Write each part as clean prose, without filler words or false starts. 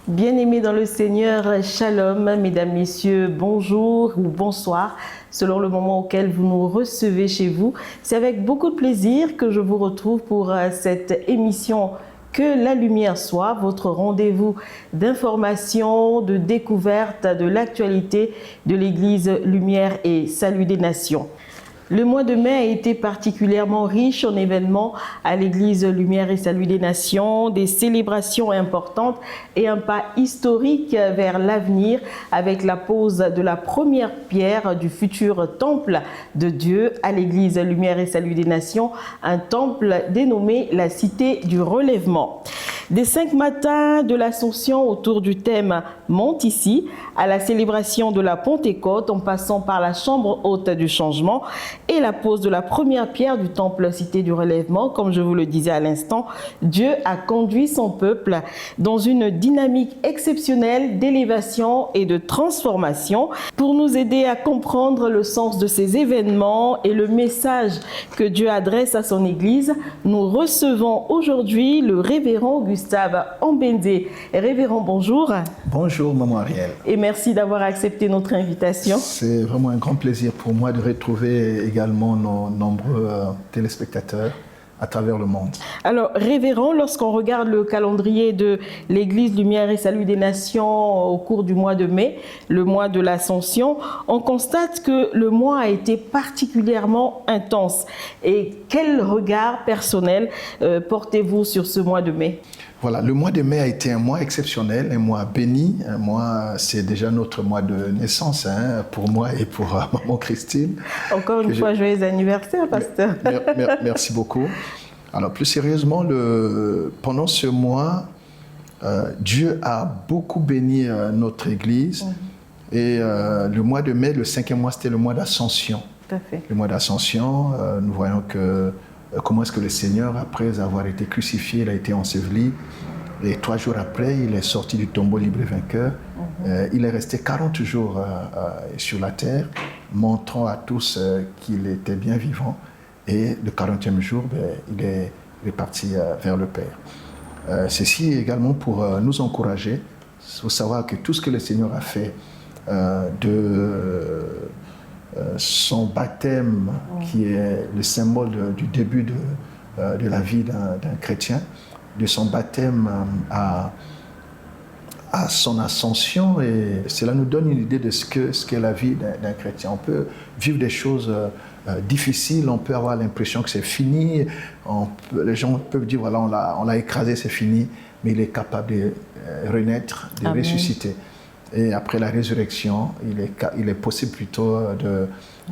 Bien-aimés dans le Seigneur, shalom, mesdames, messieurs, bonjour ou bonsoir, selon le moment auquel vous nous recevez chez vous. C'est avec beaucoup de plaisir que je vous retrouve pour cette émission Que la lumière soit, votre rendez-vous d'information, de découverte de l'actualité de l'Église Lumière et Salut des Nations. Le mois de mai a été particulièrement riche en événements à l'Église Lumière et Salut des Nations, des célébrations importantes et un pas historique vers l'avenir avec la pose de la première pierre du futur temple de Dieu à l'Église Lumière et Salut des Nations, un temple dénommé la Cité du Relèvement. Des 5 matins de l'Ascension autour du thème « Monte ici » à la célébration de la Pentecôte en passant par la chambre haute du changement et la pose de la première pierre du temple Cité du Relèvement, comme je vous le disais à l'instant, Dieu a conduit son peuple dans une dynamique exceptionnelle d'élévation et de transformation. Pour nous aider à comprendre le sens de ces événements et le message que Dieu adresse à son Église, nous recevons aujourd'hui le révérend Gustave Ambende. Révérend, bonjour. Bonjour, maman Ariel. Et merci d'avoir accepté notre invitation. C'est vraiment un grand plaisir pour moi de retrouver également nos nombreux téléspectateurs à travers le monde. Alors, révérend, lorsqu'on regarde le calendrier de l'Église Lumière et Salut des Nations au cours du mois de mai, le mois de l'Ascension, on constate que le mois a été particulièrement intense. Et quel regard personnel portez-vous sur ce mois de mai ? Voilà, le mois de mai a été un mois exceptionnel, un mois béni. Un mois, c'est déjà notre mois de naissance pour moi et pour maman Christine. Encore une fois, joyeux anniversaire, pasteur. Merci beaucoup. Alors, plus sérieusement, pendant ce mois, Dieu a beaucoup béni notre Église. Et le mois de mai, le 5e mois, c'était le mois d'Ascension. Tout à fait. Le mois d'Ascension, nous voyons comment est-ce que le Seigneur, après avoir été crucifié, il a été enseveli. Et 3 jours après, il est sorti du tombeau libre et vainqueur. Il est resté 40 jours sur la terre, montrant à tous qu'il était bien vivant. Et le 40e jour, il est parti vers le Père. Ceci également pour nous encourager. Il faut savoir que tout ce que le Seigneur a fait son baptême, qui est le symbole du début de la vie d'un chrétien, de son baptême à son ascension, et cela nous donne une idée de ce qu'est la vie d'un chrétien. On peut vivre des choses difficiles, on peut avoir l'impression que c'est fini, les gens peuvent dire voilà, on l'a écrasé, c'est fini, mais il est capable de renaître, de Amen. Ressusciter. Et après la résurrection, il est possible plutôt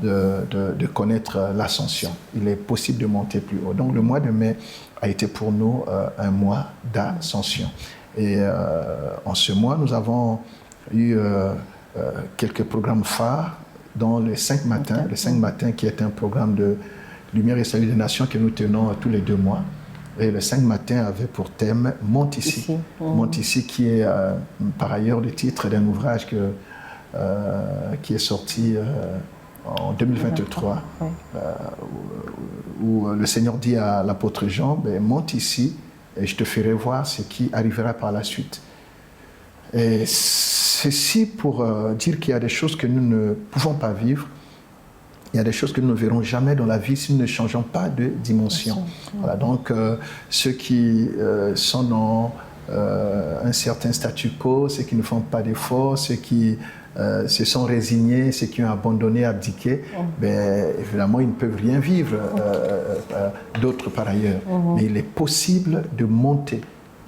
de connaître l'ascension. Il est possible de monter plus haut. Donc le mois de mai a été pour nous un mois d'ascension. Et en ce mois, nous avons eu quelques programmes phares, dont les 5 matins. Le 5 matins qui est un programme de Lumière et Salut des Nations que nous tenons tous les 2 mois. Et le 5 matin avait pour thème « Monte ici ». Monte ici, qui est par ailleurs le titre d'un ouvrage qui est sorti en 2023, où le Seigneur dit à l'apôtre Jean « Monte ici et je te ferai voir ce qui arrivera par la suite ». Et ceci pour dire qu'il y a des choses que nous ne pouvons pas vivre. Il y a des choses que nous ne verrons jamais dans la vie si nous ne changeons pas de dimension. Voilà, donc, ceux qui sont dans un certain statu quo, ceux qui ne font pas d'efforts, ceux qui se sont résignés, ceux qui ont abandonné, abdiqué, évidemment, ils ne peuvent rien vivre d'autre par ailleurs. Mais il est possible de monter.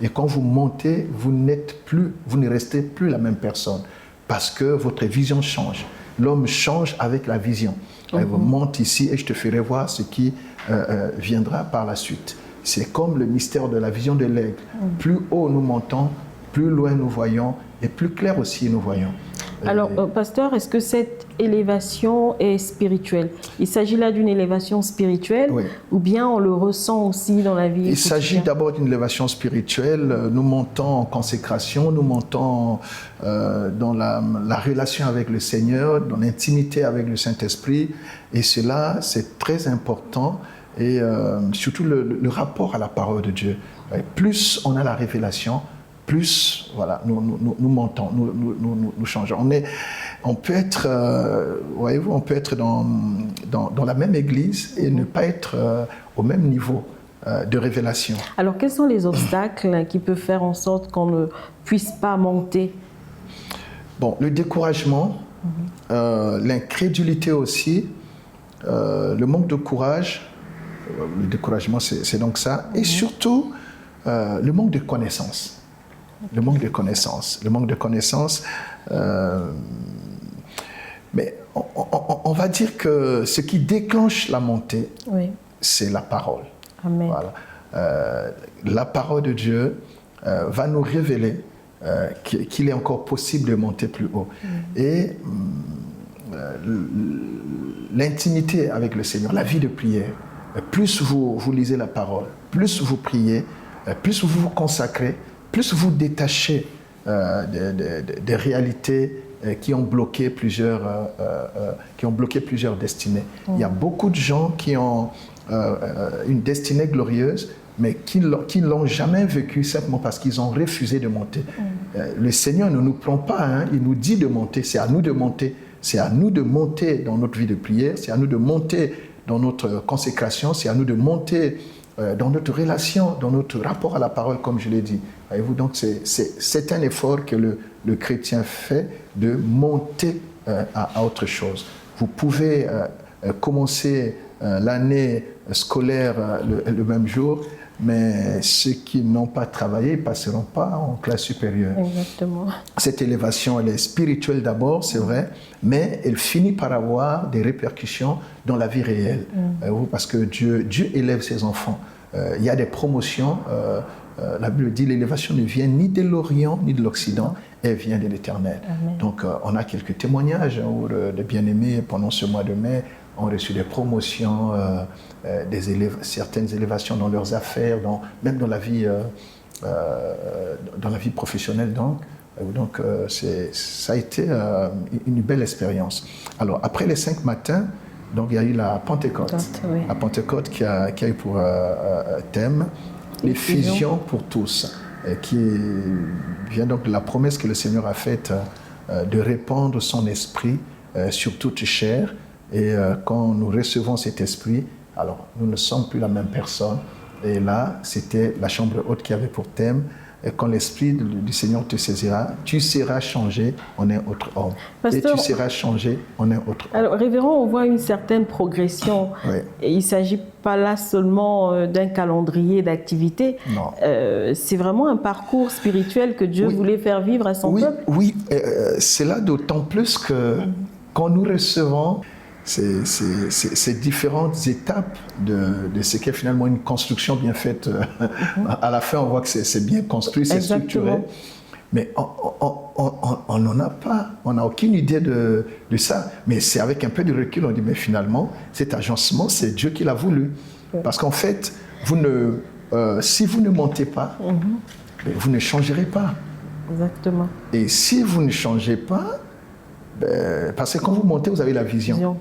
Et quand vous montez, vous ne restez plus la même personne parce que votre vision change. L'homme change avec la vision. Vous monte ici et je te ferai voir ce qui viendra par la suite. C'est comme le mystère de la vision de l'aigle. Plus haut nous montons, plus loin nous voyons et plus clair aussi nous voyons. Alors, pasteur, est-ce que cette élévation est spirituelle? Il s'agit là d'une élévation spirituelle, oui, ou bien on le ressent aussi dans la vie? Il s'agit d'abord d'une élévation spirituelle. Nous montons en consécration, nous montons dans la relation avec le Seigneur, dans l'intimité avec le Saint-Esprit. Et cela, c'est très important. Et surtout le rapport à la parole de Dieu. Et plus on a la révélation, plus voilà, nous montons, nous changeons. On peut être, voyez-vous, on peut être dans la même église et ne pas être au même niveau de révélation. Alors, quels sont les obstacles qui peuvent faire en sorte qu'on ne puisse pas monter? Bon, le découragement, l'incrédulité aussi, le manque de courage, le découragement c'est donc ça, et surtout le manque de connaissances. Le manque de connaissances. Mais on va dire que ce qui déclenche la montée, c'est la parole. Amen. Voilà. La parole de Dieu va nous révéler qu'il est encore possible de monter plus haut. Et l'intimité avec le Seigneur, la vie de prière, plus vous lisez la parole, plus vous priez, plus vous vous consacrez, plus vous détachez des réalités qui ont bloqué plusieurs destinées. Il y a beaucoup de gens qui ont une destinée glorieuse, mais qui ne l'ont jamais vécue simplement parce qu'ils ont refusé de monter. Le Seigneur ne nous prend pas, hein, il nous dit de monter, c'est à nous de monter. C'est à nous de monter dans notre vie de prière, c'est à nous de monter dans notre consécration, c'est à nous de monter dans notre relation, dans notre rapport à la parole, comme je l'ai dit. Voyez-vous, donc c'est un effort que le chrétien fait de monter à autre chose. Vous pouvez commencer l'année scolaire le même jour, mais ceux qui n'ont pas travaillé ne passeront pas en classe supérieure. Exactement. Cette élévation, elle est spirituelle d'abord, c'est vrai, mais elle finit par avoir des répercussions dans la vie réelle. Parce que Dieu élève ses enfants. Il y a des promotions. La Bible dit l'élévation ne vient ni de l'Orient ni de l'Occident, elle vient de l'Éternel. Donc on a quelques témoignages où de bien-aimés pendant ce mois de mai ont reçu des promotions, certaines élévations dans leurs affaires, même dans la vie professionnelle. Donc ça a été une belle expérience. Alors après les 5 matins, donc il y a eu la Pentecôte. La Pentecôte qui a eu pour thème l'effusion pour tous, qui vient donc de la promesse que le Seigneur a faite de répandre son esprit sur toute chair. Et quand nous recevons cet esprit, alors nous ne sommes plus la même personne. Et là, c'était la chambre haute qui avait pour thème, et quand l'esprit du Seigneur te saisira, tu seras changé en un autre homme. Pasteur, et tu seras changé en un autre homme. Alors, révérend, on voit une certaine progression. Et il ne s'agit pas là seulement d'un calendrier d'activités. Non. C'est vraiment un parcours spirituel que Dieu voulait faire vivre à son peuple. Oui, c'est là d'autant plus que quand nous recevons ces différentes étapes de ce qu'est finalement une construction bien faite. À la fin, on voit que c'est bien construit, c'est structuré. Mais on n'en a pas, on n'a aucune idée de ça. Mais c'est avec un peu de recul, on dit, mais finalement, cet agencement, c'est Dieu qui l'a voulu. Parce qu'en fait, si vous ne montez pas, vous ne changerez pas. Exactement. Et si vous ne changez pas, parce que quand vous montez, vous avez la vision.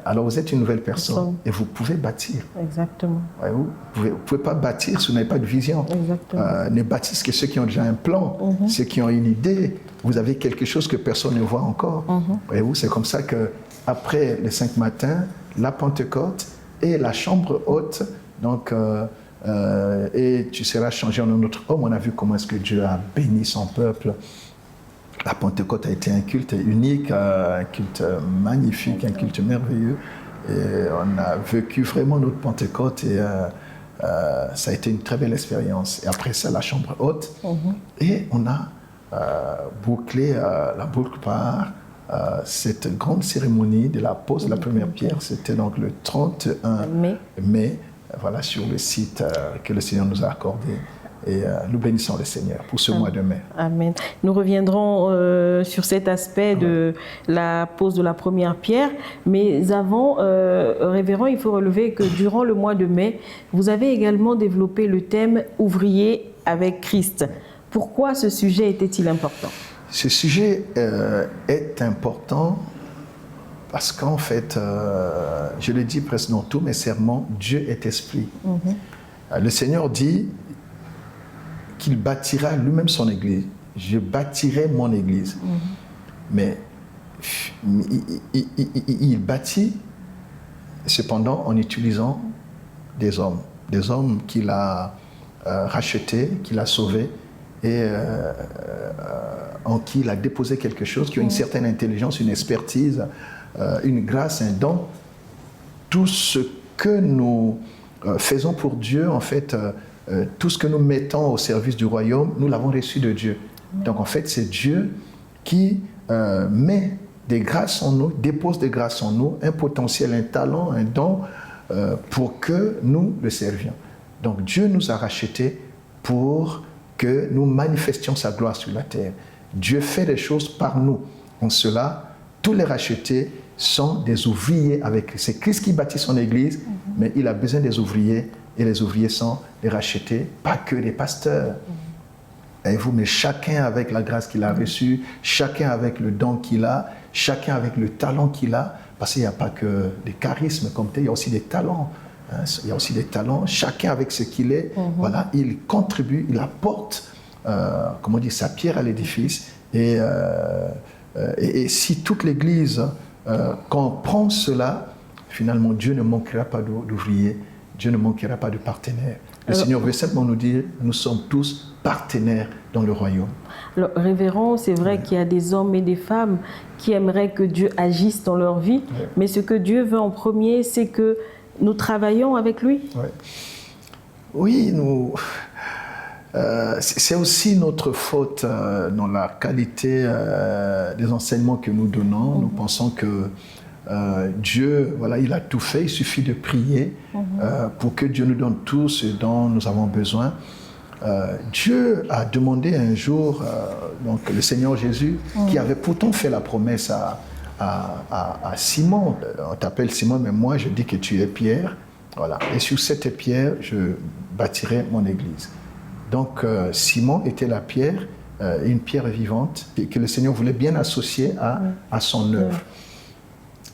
Alors vous êtes une nouvelle personne et vous pouvez bâtir. Exactement. Vous ne pouvez pas bâtir si vous n'avez pas de vision. Ne bâtissent que ceux qui ont déjà un plan, ceux qui ont une idée. Vous avez quelque chose que personne ne voit encore. Voyez-vous, c'est comme ça qu'après les 5 matins, la Pentecôte et la chambre haute, donc, et tu seras changé en un autre homme. On a vu comment est-ce que Dieu a béni son peuple. La Pentecôte a été un culte unique, un culte magnifique, un culte merveilleux. Et on a vécu vraiment notre Pentecôte et ça a été une très belle expérience. Et après ça, la chambre haute. Et on a bouclé la boucle par cette grande cérémonie de la pose de la première pierre. C'était donc le 31 mai, voilà, sur le site que le Seigneur nous a accordé. Et nous bénissons le Seigneur pour ce mois de mai. Amen. Nous reviendrons sur cet aspect de la pose de la première pierre. Mais avant, révérend, il faut relever que durant le mois de mai, vous avez également développé le thème « Ouvrier avec Christ ». Pourquoi ce sujet était-il important? Ce sujet est important parce qu'en fait, je le dis presque dans tous mes sermons, Dieu est esprit. Le Seigneur dit qu'il bâtira lui-même son église. Je bâtirai mon église. Mais il bâtit, cependant, en utilisant des hommes qu'il a rachetés, qu'il a sauvés et en qui il a déposé quelque chose, qui a une certaine intelligence, une expertise, une grâce, un don. Tout ce que nous faisons pour Dieu, en fait, tout ce que nous mettons au service du royaume, nous l'avons reçu de Dieu. Donc en fait, c'est Dieu qui met des grâces en nous, dépose des grâces en nous, un potentiel, un talent, un don, pour que nous le servions. Donc Dieu nous a rachetés pour que nous manifestions sa gloire sur la terre. Dieu fait des choses par nous. En cela, tous les rachetés sont des ouvriers avec Christ. C'est Christ qui bâtit son église, mais il a besoin des ouvriers, et les ouvriers sont les rachetés, pas que les pasteurs. Voyez-vous, mais chacun avec la grâce qu'il a reçue, chacun avec le don qu'il a, chacun avec le talent qu'il a, parce qu'il n'y a pas que des charismes comme tel, il y a aussi des talents. Il y a aussi des talents, chacun avec ce qu'il est, voilà, il contribue, il apporte, comment dire, sa pierre à l'édifice. Et si toute l'Église comprend cela, finalement, Dieu ne manquera pas d'ouvriers, Dieu ne manquera pas de partenaires. Le Seigneur veut simplement nous dire, nous sommes tous partenaires dans le royaume. Alors, révérend, c'est vrai qu'il y a des hommes et des femmes qui aimeraient que Dieu agisse dans leur vie, mais ce que Dieu veut en premier, c'est que nous travaillons avec lui. Oui, c'est aussi notre faute dans la qualité des enseignements que nous donnons. Nous pensons que Dieu, voilà, il a tout fait, il suffit de prier pour que Dieu nous donne tout ce dont nous avons besoin. Dieu a demandé un jour, donc le Seigneur Jésus, qui avait pourtant fait la promesse à Simon. On t'appelle Simon, mais moi je dis que tu es Pierre. Voilà. Et sur cette pierre, je bâtirai mon église. Donc Simon était la pierre, une pierre vivante, que le Seigneur voulait bien associer à son œuvre.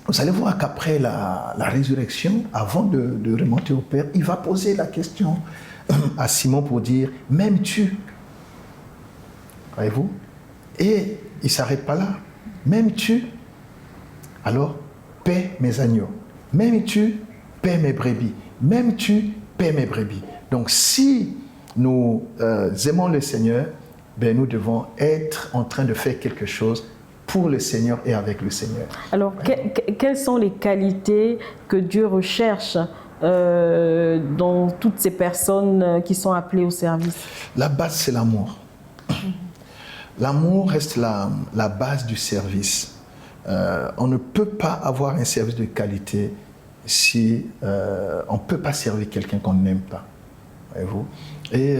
Vous allez voir qu'après la résurrection, avant de remonter au Père, il va poser la question à Simon pour dire « M'aimes-tu » Voyez-vous? Et il ne s'arrête pas là. « M'aimes-tu » Alors, paie mes agneaux. M'aimes-tu? Paie mes brebis. M'aimes-tu? Paie mes brebis. Donc, si nous aimons le Seigneur, ben, nous devons être en train de faire quelque chose pour le Seigneur et avec le Seigneur. Alors, quelles sont les qualités que Dieu recherche dans toutes ces personnes qui sont appelées au service? La base, c'est l'amour. L'amour reste la base du service. On ne peut pas avoir un service de qualité si on ne peut pas servir quelqu'un qu'on n'aime pas. Voyez-vous? Et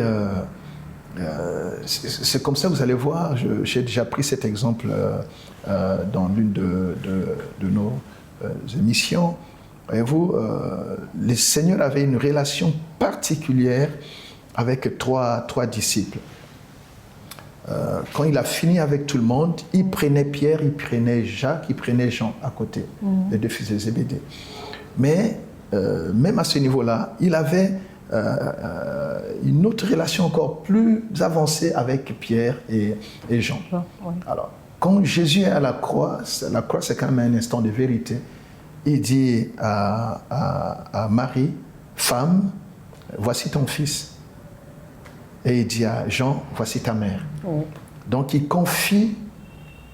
c'est comme ça, vous allez voir, j'ai déjà pris cet exemple dans l'une de nos émissions. Voyez-vous, le Seigneur avait une relation particulière avec trois disciples. Quand il a fini avec tout le monde, il prenait Pierre, il prenait Jacques, il prenait Jean à côté, les deux fils de Zébédée. Mais même à ce niveau-là, il avait une autre relation encore plus avancée avec Pierre et Jean. Alors, quand Jésus est à la croix c'est quand même un instant de vérité. Il dit à Marie, « Femme, voici ton fils. » Et il dit à Jean, « Voici ta mère. » Donc il confie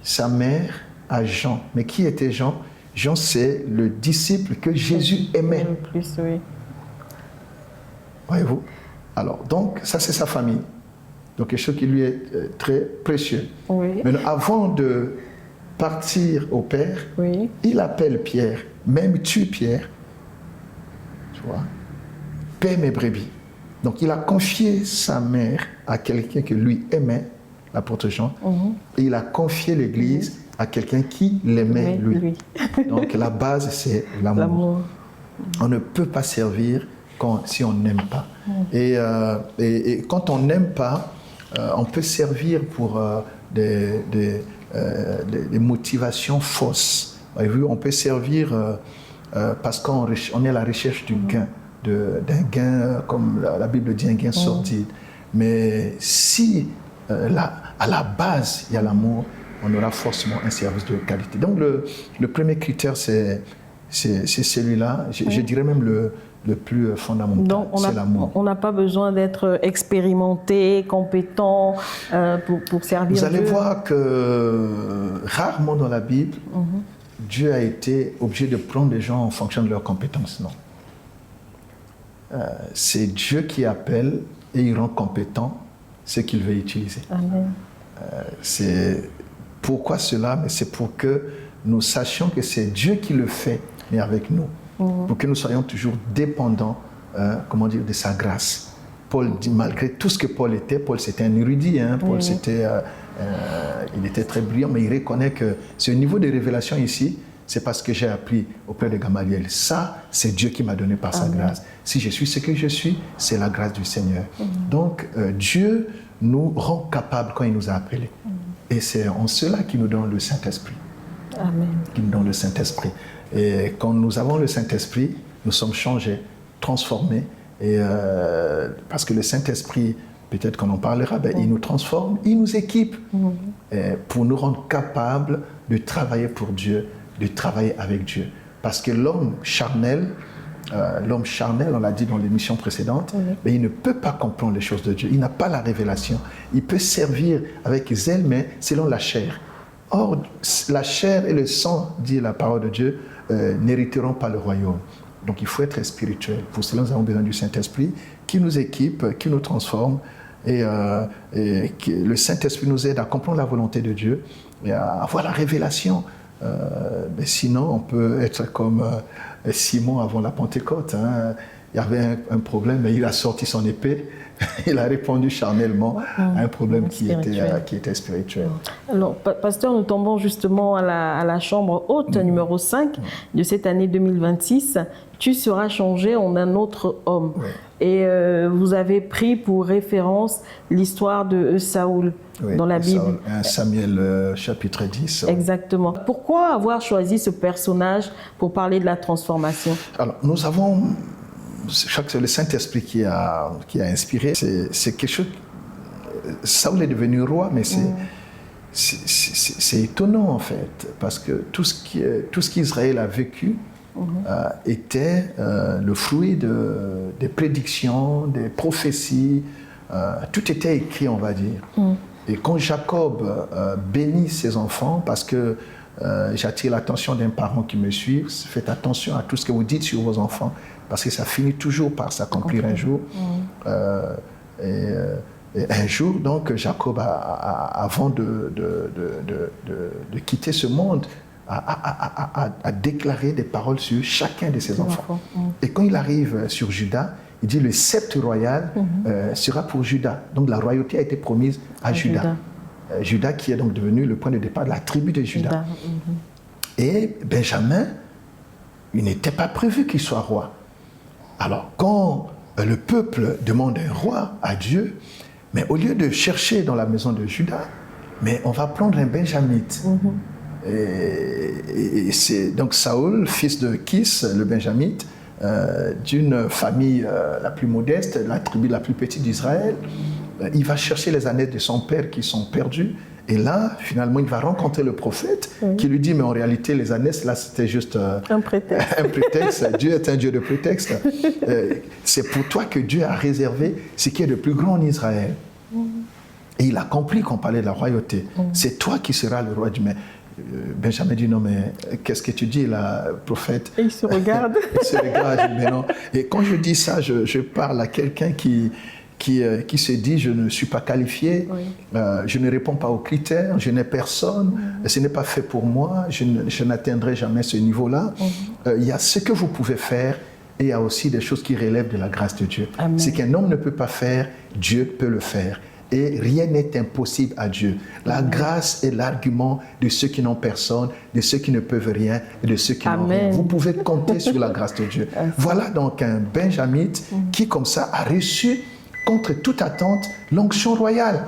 sa mère à Jean. Mais qui était Jean? Jean, c'est le disciple que Jésus aimait. Le plus, oui. Voyez-vous? Alors, donc, ça c'est sa famille. Donc quelque chose qui lui est très précieux. Oui. Mais avant de partir au Père, oui, il appelle Pierre. « M'aimes-tu, Pierre ?» Tu vois? « Paie mes brebis. » Donc il a confié sa mère à quelqu'un que lui aimait, l'apôtre Jean, et il a confié l'Église à quelqu'un qui l'aimait lui. Donc la base, c'est l'amour. On ne peut pas servir si on n'aime pas. Et quand on n'aime pas, on peut servir pour des motivations fausses. On peut servir parce qu'on est à la recherche du gain. D'un gain, comme la Bible dit, un gain sordide. Mais si à la base, il y a l'amour, on aura forcément un service de qualité. Donc le premier critère, c'est celui-là. Je dirais même le plus fondamental, c'est l'amour. On n'a pas besoin d'être expérimenté, compétent pour servir Dieu. Vous allez voir que rarement dans la Bible, Dieu a été obligé de prendre des gens en fonction de leurs compétences. Non. C'est Dieu qui appelle et il rend compétent ce qu'il veut utiliser. Amen. C'est pourquoi cela, mais c'est pour que nous sachions que c'est Dieu qui le fait, mais avec nous. Pour que nous soyons toujours dépendants, de sa grâce. Paul dit, malgré tout ce que Paul c'était un érudit. Paul, il était très brillant, mais il reconnaît que ce niveau de révélation ici, c'est parce que j'ai appris auprès de Gamaliel. Ça, c'est Dieu qui m'a donné par sa grâce. Si je suis ce que je suis, c'est la grâce du Seigneur. Donc, Dieu nous rend capables quand il nous a appelés. Et c'est en cela qu'il nous donne le Saint-Esprit. Amen. Qu'il nous donne le Saint-Esprit. Et quand nous avons le Saint-Esprit, nous sommes changés, transformés. Et parce que le Saint-Esprit, peut-être qu'on en parlera, il nous transforme, il nous équipe pour nous rendre capables de travailler pour Dieu, de travailler avec Dieu. Parce que l'homme charnel, on l'a dit dans l'émission précédente, mais il ne peut pas comprendre les choses de Dieu. Il n'a pas la révélation. Il peut servir avec zèle, mais selon la chair. Or, la chair et le sang, dit la parole de Dieu, n'hériteront pas le royaume. Donc il faut être spirituel. Pour cela, nous avons besoin du Saint-Esprit qui nous équipe, qui nous transforme. Et le Saint-Esprit nous aide à comprendre la volonté de Dieu et à avoir la révélation. Mais sinon, on peut être comme Simon avant la Pentecôte. Il y avait un problème, mais il a sorti son épée. Il a répondu charnellement à un problème qui était spirituel. Alors, pasteur, nous tombons justement à la chambre haute, numéro 5 de cette année 2026. Tu seras changé en un autre homme. Oui. Et vous avez pris pour référence l'histoire de Saoul dans la Bible. Samuel chapitre 10. Exactement. Pourquoi avoir choisi ce personnage pour parler de la transformation? Alors, nous avons... Je crois que c'est le Saint-Esprit qui a inspiré. C'est quelque chose... Saoul est devenu roi, mais c'est étonnant en fait, parce que tout ce qu'Israël a vécu était le fruit des prédictions, des prophéties. Tout était écrit, on va dire. Et quand Jacob bénit ses enfants, parce que j'attire l'attention d'un parent qui me suit, faites attention à tout ce que vous dites sur vos enfants, parce que ça finit toujours par s'accomplir un jour. Et un jour, donc, Jacob, avant de quitter ce monde, a déclaré des paroles sur chacun de ses enfants. Et quand il arrive sur Juda, il dit le sceptre royal sera pour Juda. Donc la royauté a été promise à Juda. Juda qui est donc devenu le point de départ de la tribu de Juda. Et Benjamin, il n'était pas prévu qu'il soit roi. Alors, quand le peuple demande un roi à Dieu, mais au lieu de chercher dans la maison de Juda, mais on va prendre un benjamite. Et c'est donc Saoul, fils de Kis, le benjamite, d'une famille la plus modeste, la tribu la plus petite d'Israël. Il va chercher les ânesses de son père qui sont perdues. Et là, finalement, il va rencontrer le prophète qui lui dit, mais en réalité, les ânesses, là, c'était juste un prétexte. Un prétexte. Dieu est un Dieu de prétexte. C'est pour toi que Dieu a réservé ce qui est de plus grand en Israël. Et il a compris qu'on parlait de la royauté. C'est toi qui seras le roi du... Mais Benjamin dit, non, mais qu'est-ce que tu dis, là, prophète? Et il se regarde. Il se regarde, je dis, mais non. Et quand je dis ça, je parle à quelqu'un qui se dit je ne suis pas qualifié, je ne réponds pas aux critères, je n'ai personne, ce n'est pas fait pour moi, je n'atteindrai jamais ce niveau-là. Il y a ce que vous pouvez faire et il y a aussi des choses qui relèvent de la grâce de Dieu. Amen. Ce qu'un homme ne peut pas faire, Dieu peut le faire. Et rien n'est impossible à Dieu. La grâce est l'argument de ceux qui n'ont personne, de ceux qui ne peuvent rien et de ceux qui n'ont rien. Vous pouvez compter sur la grâce de Dieu. Voilà donc un benjamite qui comme ça a reçu contre toute attente, l'onction royale.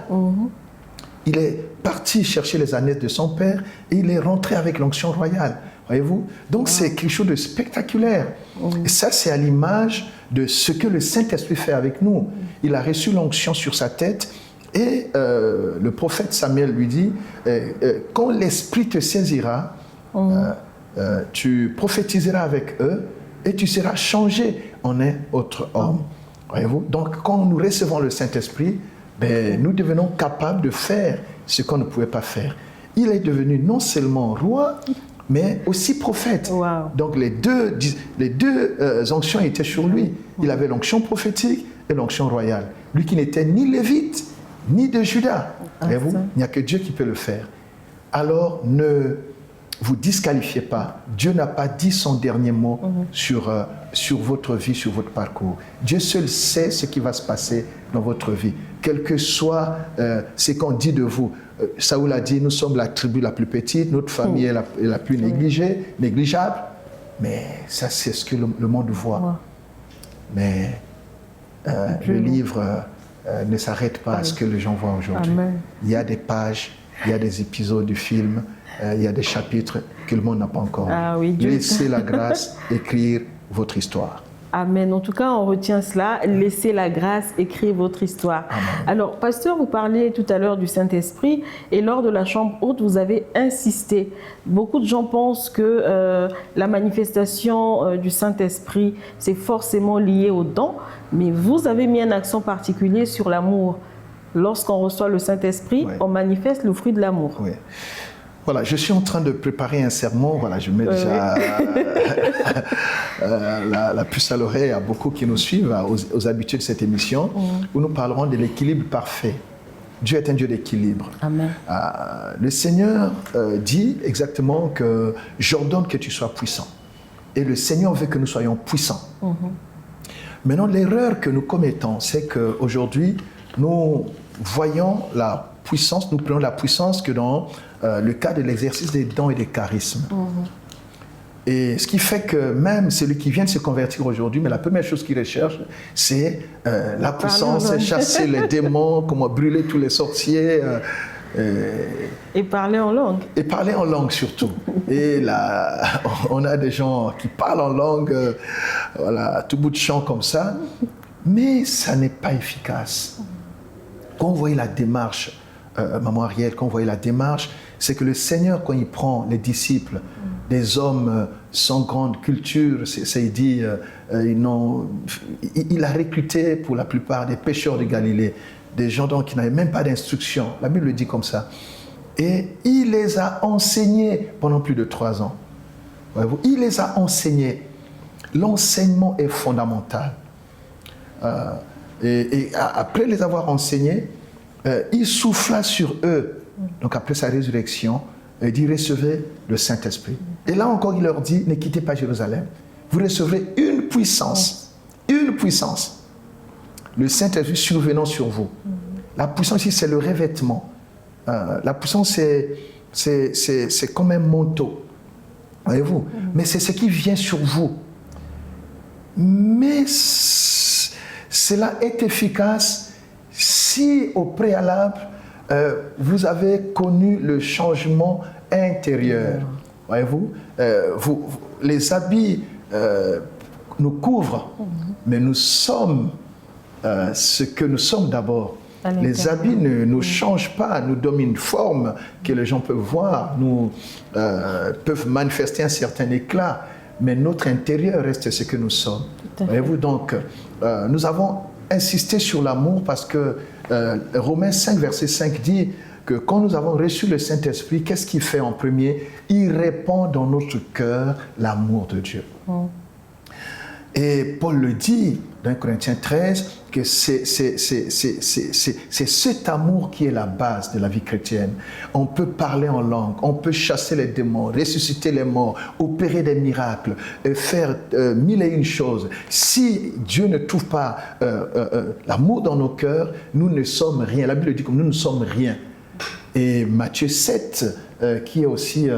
Il est parti chercher les ânesses de son père et il est rentré avec l'onction royale. Voyez-vous? Donc c'est quelque chose de spectaculaire. Et ça, c'est à l'image de ce que le Saint-Esprit fait avec nous. Il a reçu l'onction sur sa tête et le prophète Samuel lui dit, quand l'Esprit te saisira, tu prophétiseras avec eux et tu seras changé en un autre homme. Voyez-vous? Donc quand nous recevons le Saint-Esprit, nous devenons capables de faire ce qu'on ne pouvait pas faire. Il est devenu non seulement roi, mais aussi prophète. Wow. Donc les deux onctions étaient sur lui. Il avait l'onction prophétique et l'onction royale. Lui qui n'était ni lévite, ni de Juda. Voyez-vous? Il n'y a que Dieu qui peut le faire. Alors ne vous disqualifiez pas. Dieu n'a pas dit son dernier mot sur votre vie, sur votre parcours. Dieu seul sait ce qui va se passer dans votre vie. Quel que soit ce qu'on dit de vous. Saoul a dit, nous sommes la tribu la plus petite, notre famille est la plus négligeable. Mais ça, c'est ce que le monde voit. Mais le livre ne s'arrête pas à ce que les gens voient aujourd'hui. Il y a des pages, il y a des épisodes du film, il y a des chapitres que le monde n'a pas encore. Laissez la grâce écrire votre histoire. Amen. En tout cas, on retient cela. Laissez la grâce écrire votre histoire. Amen. Alors, pasteur, vous parliez tout à l'heure du Saint-Esprit et lors de la chambre haute, vous avez insisté. Beaucoup de gens pensent que la manifestation du Saint-Esprit, c'est forcément lié aux dons, mais vous avez mis un accent particulier sur l'amour. Lorsqu'on reçoit le Saint-Esprit, on manifeste le fruit de l'amour. Oui. Voilà, je suis en train de préparer un sermon. Voilà, je mets déjà la puce à l'oreille à beaucoup qui nous suivent, aux habitués de cette émission, où nous parlerons de l'équilibre parfait. Dieu est un Dieu d'équilibre. Amen. Le Seigneur dit exactement que j'ordonne que tu sois puissant. Et le Seigneur veut que nous soyons puissants. Maintenant, l'erreur que nous commettons, c'est qu'aujourd'hui, nous voyons la puissance, nous prenons la puissance que dans le cas de l'exercice des dons et des charismes. Et ce qui fait que même celui qui vient de se convertir aujourd'hui, mais la première chose qu'il recherche, c'est la puissance, c'est chasser les démons, comment brûler tous les sorciers. Et parler en langue. Et parler en langue surtout. Et là, on a des gens qui parlent en langue, voilà, tout bout de champ comme ça, mais ça n'est pas efficace. Quand vous voyez la démarche, Maman Ariel, quand vous voyez la démarche, c'est que le Seigneur, quand il prend les disciples, des hommes sans grande culture, il dit, il a recruté pour la plupart des pêcheurs de Galilée, des gens donc qui n'avaient même pas d'instruction. La Bible le dit comme ça. Et il les a enseignés pendant plus de 3 ans. Voyez-vous, il les a enseignés. L'enseignement est fondamental. Et après les avoir enseignés, il souffla sur eux. Donc après sa résurrection, il dit, recevez le Saint-Esprit. Et là encore, il leur dit, ne quittez pas Jérusalem. Vous recevrez une puissance. Une puissance. Le Saint-Esprit survenant sur vous. La puissance ici, c'est le revêtement. La puissance, c'est comme un manteau. Voyez-vous? Mais c'est ce qui vient sur vous. Mais cela est efficace si au préalable, vous avez connu le changement intérieur. Voyez-vous, les habits nous couvrent, mais nous sommes ce que nous sommes d'abord. Les habits ne nous changent pas, nous donnent une forme que les gens peuvent voir, nous peuvent manifester un certain éclat, mais notre intérieur reste ce que nous sommes. Voyez-vous, donc, nous avons insisté sur l'amour parce que Romains 5, verset 5 dit que quand nous avons reçu le Saint-Esprit, qu'est-ce qu'il fait en premier? Il répand dans notre cœur l'amour de Dieu. Et Paul le dit dans Corinthiens 13, que c'est cet amour qui est la base de la vie chrétienne. On peut parler en langue, on peut chasser les démons, ressusciter les morts, opérer des miracles, faire 1001 choses. Si Dieu ne trouve pas l'amour dans nos cœurs, nous ne sommes rien. La Bible dit que nous ne sommes rien. Et Matthieu 7, qui est aussi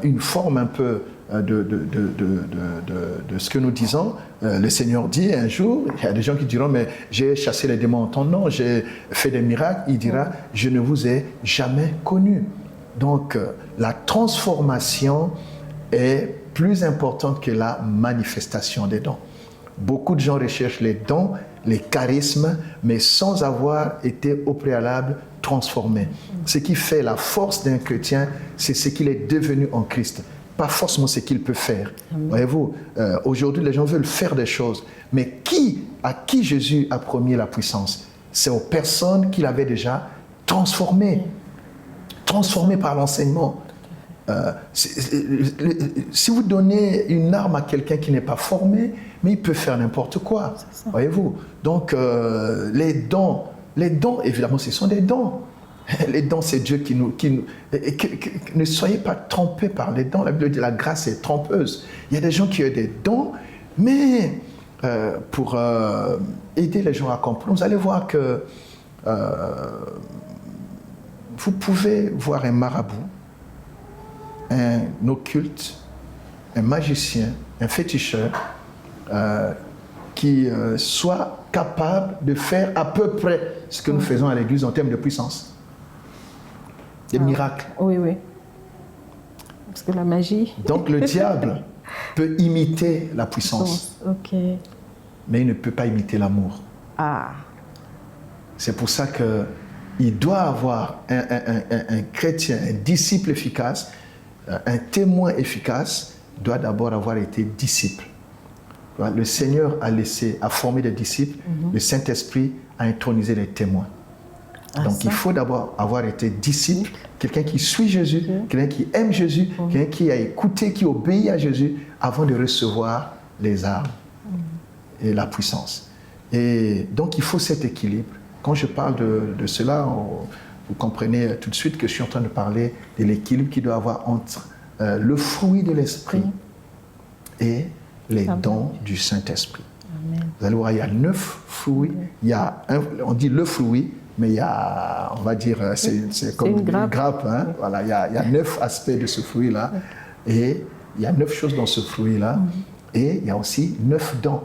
une forme un peu de ce que nous disons, le Seigneur dit un jour, il y a des gens qui diront, mais j'ai chassé les démons en ton nom, j'ai fait des miracles, il dira, je ne vous ai jamais connu. Donc la transformation est plus importante que la manifestation des dons. Beaucoup de gens recherchent les dons, les charismes, mais sans avoir été au préalable transformés. Ce qui fait la force d'un chrétien, c'est ce qu'il est devenu en Christ, pas forcément ce qu'il peut faire. Voyez-vous, aujourd'hui, les gens veulent faire des choses, mais à qui Jésus a promis la puissance? C'est aux personnes qu'il avait déjà transformées par l'enseignement. Si vous donnez une arme à quelqu'un qui n'est pas formé, mais il peut faire n'importe quoi, voyez-vous. Donc, les dons, évidemment, ce sont des dons. Les dons, c'est Dieu qui nous... ne soyez pas trompés par les dons. La Bible dit la grâce est trompeuse. Il y a des gens qui ont des dons, mais pour aider les gens à comprendre, vous allez voir que vous pouvez voir un marabout, un occulte, un magicien, un féticheur, qui soit capable de faire à peu près ce que nous faisons à l'Église en termes de puissance. Des miracles. Oui. Parce que la magie... Donc le diable peut imiter la puissance, mais il ne peut pas imiter l'amour. C'est pour ça qu'il doit avoir un chrétien, un disciple efficace, un témoin efficace, doit d'abord avoir été disciple. Le Seigneur a formé des disciples, le Saint-Esprit a intronisé les témoins. Donc il faut d'abord avoir été disciple, quelqu'un qui suit Jésus, quelqu'un qui aime Jésus, quelqu'un qui a écouté, qui obéit à Jésus, avant de recevoir les armes et la puissance. Et donc il faut cet équilibre. Quand je parle de cela, vous comprenez tout de suite que je suis en train de parler de l'équilibre qu'il doit avoir entre le fruit de l'Esprit et les dons du Saint-Esprit. Vous allez voir, il y a 9 fruits. Il y a on dit le fruit, mais il y a, on va dire, c'est comme une grappe. Hein? Voilà, il y a 9 aspects de ce fruit-là. Et il y a 9 choses dans ce fruit-là. Et il y a aussi 9 dons.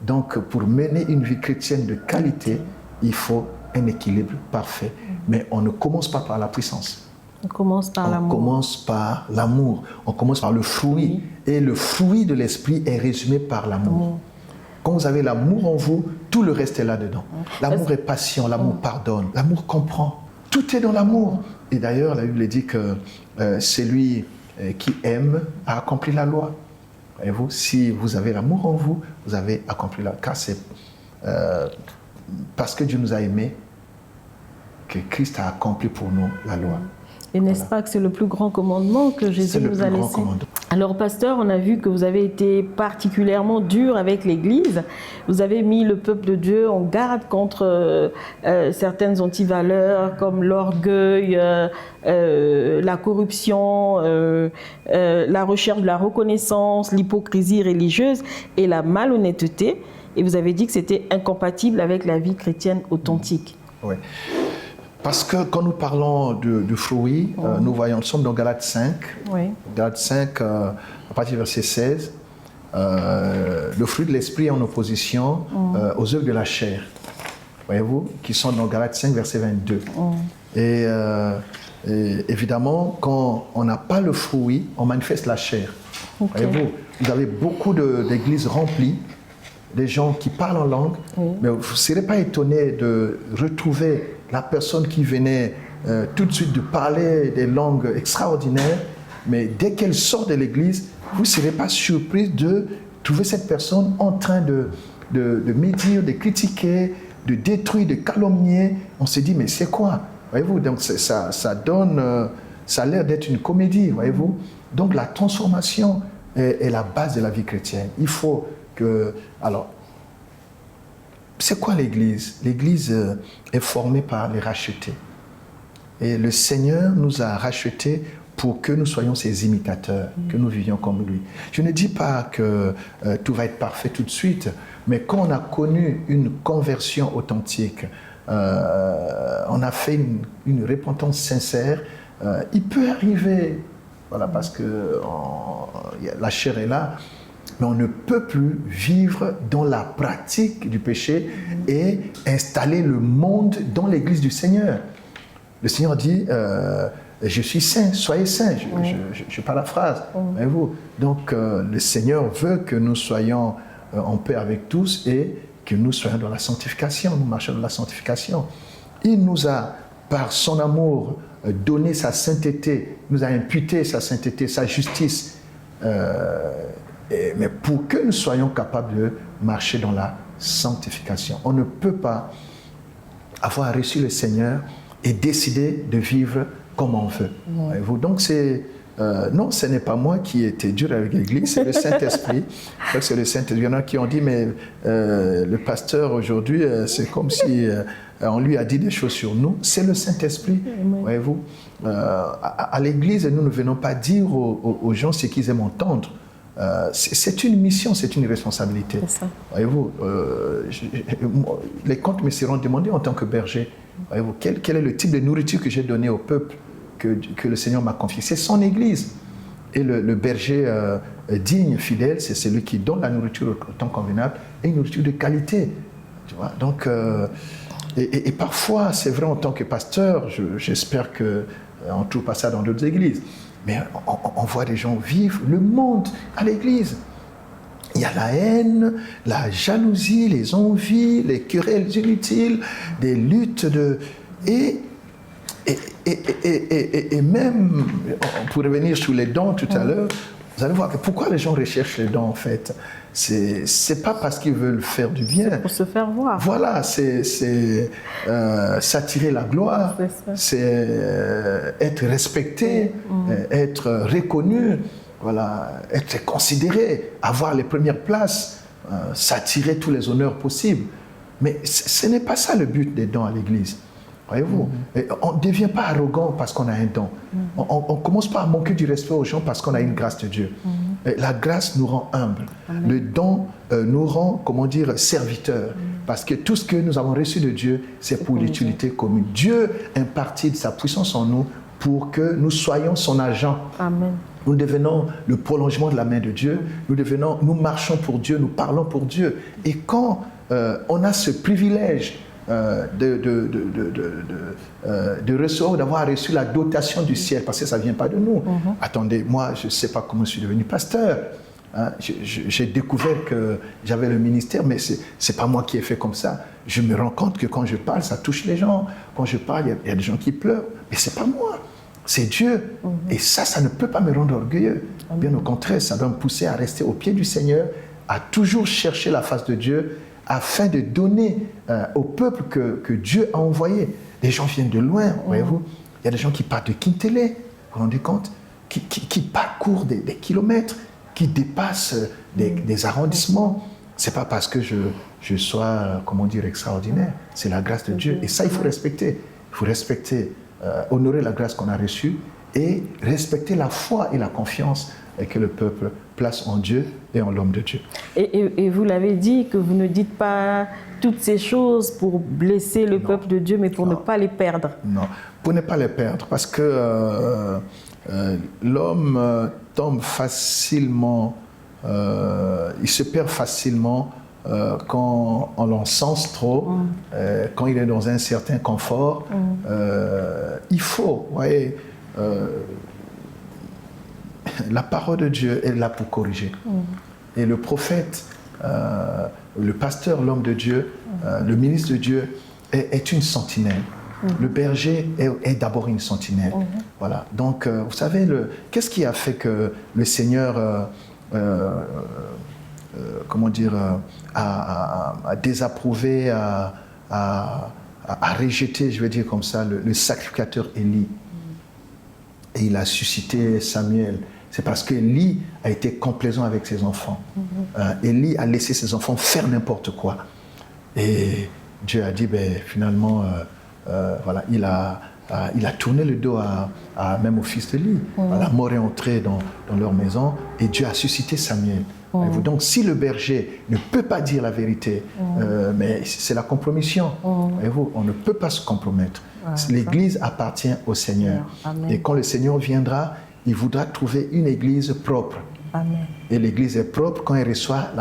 Donc, pour mener une vie chrétienne de qualité, il faut un équilibre parfait. Mais on ne commence pas par la puissance. On commence par l'amour. On commence par l'amour. On commence par le fruit. Et le fruit de l'esprit est résumé par l'amour. Quand vous avez l'amour en vous, tout le reste est là-dedans. L'amour est patient, l'amour pardonne, l'amour comprend. Tout est dans l'amour. Et d'ailleurs, la Bible dit que celui qui aime a accompli la loi. Voyez-vous, si vous avez l'amour en vous, vous avez accompli la loi. Car c'est parce que Dieu nous a aimés que Christ a accompli pour nous la loi. Et n'est-ce pas que c'est le plus grand commandement que Jésus nous a laissé? Alors, pasteur, on a vu que vous avez été particulièrement dur avec l'Église. Vous avez mis le peuple de Dieu en garde contre certaines antivaleurs comme l'orgueil, la corruption, la recherche de la reconnaissance, l'hypocrisie religieuse et la malhonnêteté. Et vous avez dit que c'était incompatible avec la vie chrétienne authentique. Oui. Parce que quand nous parlons de fruits, nous voyons, nous sommes dans Galates 5. Galates 5, à partir du verset 16, le fruit de l'esprit est en opposition aux œuvres de la chair. Voyez-vous, qui sont dans Galates 5, verset 22. Et évidemment, quand on n'a pas le fruit, on manifeste la chair. Voyez-vous, vous avez beaucoup d'églises remplies, des gens qui parlent en langue, mais vous ne serez pas étonné de retrouver la personne qui venait tout de suite de parler des langues extraordinaires, mais dès qu'elle sort de l'église, vous ne serez pas surpris de trouver cette personne en train de médire, de critiquer, de détruire, de calomnier. On se dit, mais c'est quoi? Voyez-vous, donc ça donne, ça a l'air d'être une comédie, voyez-vous. Donc la transformation est la base de la vie chrétienne. Il faut que... Alors, c'est quoi l'Église? L'Église est formée par les rachetés. Et le Seigneur nous a rachetés pour que nous soyons ses imitateurs, que nous vivions comme lui. Je ne dis pas que tout va être parfait tout de suite, mais quand on a connu une conversion authentique, on a fait une repentance sincère, il peut arriver, voilà, parce que la chair est là, mais on ne peut plus vivre dans la pratique du péché et installer le monde dans l'Église du Seigneur. Le Seigneur dit, je suis saint, soyez saints, je paraphrase, voyez-vous. Donc le Seigneur veut que nous soyons en paix avec tous et que nous soyons dans la sanctification, nous marchons dans la sanctification. Il nous a, par son amour, donné sa sainteté, nous a imputé sa sainteté, sa justice, mais pour que nous soyons capables de marcher dans la sanctification. On ne peut pas avoir reçu le Seigneur et décider de vivre comme on veut. Voyez-vous. Donc non, ce n'est pas moi qui ai été dur avec l'Église, c'est le Saint-Esprit. C'est le Saint-Esprit. Il y en a qui ont dit, mais le pasteur aujourd'hui, c'est comme si on lui a dit des choses sur nous. C'est le Saint-Esprit, voyez-vous. À l'Église, nous ne venons pas dire aux gens ce qu'ils aiment entendre. C'est une mission, c'est une responsabilité. Voyez-vous, les comptes me seront demandés en tant que berger. Voyez-vous, quel est le type de nourriture que j'ai donné au peuple que le Seigneur m'a confié? C'est son Église. Et le berger digne, fidèle, c'est celui qui donne la nourriture au temps convenable et une nourriture de qualité. Tu vois? Donc, et parfois, c'est vrai en tant que pasteur, j'espère qu'on ne trouve pas ça dans d'autres églises, mais on voit des gens vivre le monde à l'église. Il y a la haine, la jalousie, les envies, les querelles inutiles, des luttes et même, pour revenir sur les dons tout à l'heure, vous allez voir que pourquoi les gens recherchent les dons en fait. C'est pas parce qu'ils veulent faire du bien. C'est pour se faire voir. Voilà, c'est s'attirer la gloire, c'est être respecté, être reconnu, voilà, être considéré, avoir les premières places, s'attirer tous les honneurs possibles. Mais ce n'est pas ça le but des dons à l'Église. Voyez-vous, on ne devient pas arrogant parce qu'on a un don. On ne commence pas à manquer du respect aux gens parce qu'on a une grâce de Dieu. La grâce nous rend humbles. Le don nous rend, comment dire, serviteurs. Parce que tout ce que nous avons reçu de Dieu, c'est pour l'utilité commune. Dieu impartit sa puissance en nous pour que nous soyons son agent. Amen. Nous devenons le prolongement de la main de Dieu. Nous marchons pour Dieu, nous parlons pour Dieu. Et quand on a ce privilège de recevoir, d'avoir reçu la dotation du ciel, parce que ça ne vient pas de nous. Attendez, moi, je ne sais pas comment je suis devenu pasteur. Hein, j'ai découvert que j'avais le ministère, mais ce n'est pas moi qui ai fait comme ça. Je me rends compte que quand je parle, ça touche les gens. Quand je parle, il y a des gens qui pleurent. Mais ce n'est pas moi, c'est Dieu. Et ça ne peut pas me rendre orgueilleux. Bien au contraire, ça doit me pousser à rester au pied du Seigneur, à toujours chercher la face de Dieu, afin de donner au peuple que Dieu a envoyé. Les gens viennent de loin, voyez-vous. Il y a des gens qui partent de Kintélé, vous vous rendez compte, qui parcourent des kilomètres, qui dépassent des arrondissements. Ce n'est pas parce que je sois, comment dire, extraordinaire. C'est la grâce de Dieu. Et ça, il faut respecter. Il faut respecter, honorer la grâce qu'on a reçue et respecter la foi et la confiance que le peuple place en Dieu et en l'homme de Dieu. Et vous l'avez dit, que vous ne dites pas toutes ces choses pour blesser le peuple de Dieu, mais pour ne pas les perdre. Non, pour ne pas les perdre, parce que l'homme tombe facilement, il se perd facilement quand on l'encense trop, quand il est dans un certain confort. Il faut, vous voyez, la parole de Dieu est là pour corriger. Et le prophète, le pasteur, l'homme de Dieu, le ministre de Dieu est une sentinelle. Le berger est d'abord une sentinelle. Voilà. Donc, vous savez, qu'est-ce qui a fait que le Seigneur comment dire, a désapprouvé, a rejeté, je vais dire comme ça, le sacrificateur Élie. Et il a suscité Samuel. C'est parce qu'Élie a été complaisant avec ses enfants. Élie a laissé ses enfants faire n'importe quoi. Et Dieu a dit, finalement, voilà, il a tourné le dos même au fils d'Élie. La mort est entrée dans leur maison et Dieu a suscité Samuel. Donc, si le berger ne peut pas dire la vérité, mais c'est la compromission. On ne peut pas se compromettre. L'Église appartient au Seigneur. Amen. Et quand le Seigneur viendra, il voudra trouver une Église propre. Amen. Et l'Église est propre quand elle reçoit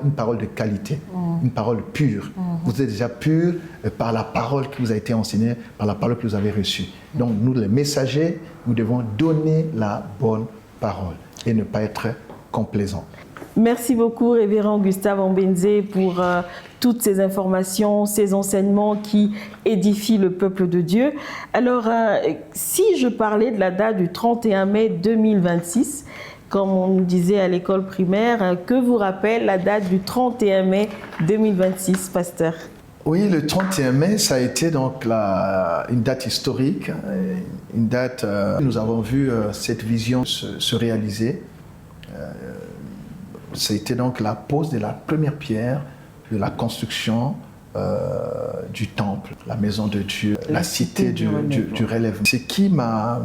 une parole de qualité, une parole pure. Vous êtes déjà pur par la parole qui vous a été enseignée, par la parole que vous avez reçue. Donc nous, les messagers, nous devons donner la bonne parole et ne pas être complaisants. Merci beaucoup, Révérend Gustave Ambenze, pour toutes ces informations, ces enseignements qui édifient le peuple de Dieu. Alors, si je parlais de la date du 31 mai 2026, comme on nous disait à l'école primaire, que vous rappelle la date du 31 mai 2026, pasteur? Oui, le 31 mai, ça a été donc une date historique, une date où nous avons vu cette vision se réaliser. C'était donc la pose de la première pierre de la construction du temple, la maison de Dieu, la cité du relèvement. Ce qui m'a